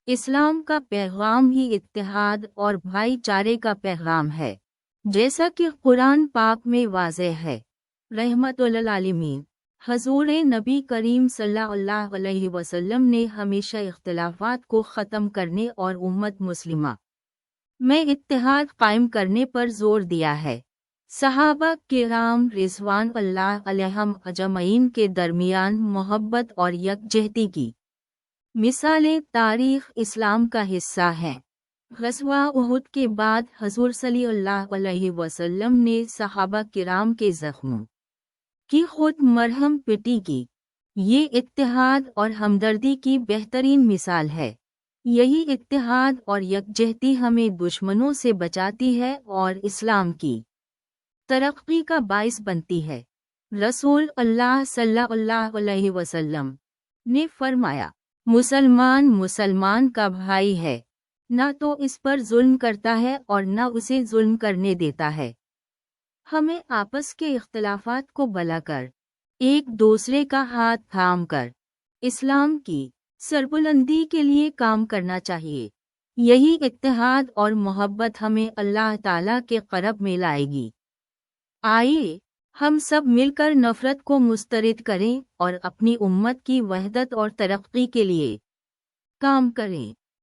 اسلام کا پیغام ہی اتحاد اور بھائی چارے کا پیغام ہے، جیسا کہ قرآن پاک میں واضح ہے۔ رحمت للعالمین حضور نبی کریم صلی اللہ علیہ وسلم نے ہمیشہ اختلافات کو ختم کرنے اور امت مسلمہ میں اتحاد قائم کرنے پر زور دیا ہے۔ صحابہ کرام رضوان اللہ علیہم اجمعین کے درمیان محبت اور یکجہتی کی مثالیں تاریخ اسلام کا حصہ ہیں۔ غزوہ احد کے بعد حضور صلی اللہ علیہ وسلم نے صحابہ کرام کے زخموں کی خود مرہم پٹی کی۔ یہ اتحاد اور ہمدردی کی بہترین مثال ہے۔ یہی اتحاد اور یکجہتی ہمیں دشمنوں سے بچاتی ہے اور اسلام کی ترقی کا باعث بنتی ہے۔ رسول اللہ صلی اللہ علیہ وسلم نے فرمایا، مسلمان مسلمان کا بھائی ہے، نہ تو اس پر ظلم کرتا ہے اور نہ اسے ظلم کرنے دیتا ہے۔ ہمیں آپس کے اختلافات کو بھلا کر ایک دوسرے کا ہاتھ تھام کر اسلام کی سربلندی کے لیے کام کرنا چاہیے۔ یہی اتحاد اور محبت ہمیں اللہ تعالیٰ کے قرب میں لائے گی۔ آئیے ہم سب مل کر نفرت کو مسترد کریں اور اپنی امت کی وحدت اور ترقی کے لیے کام کریں۔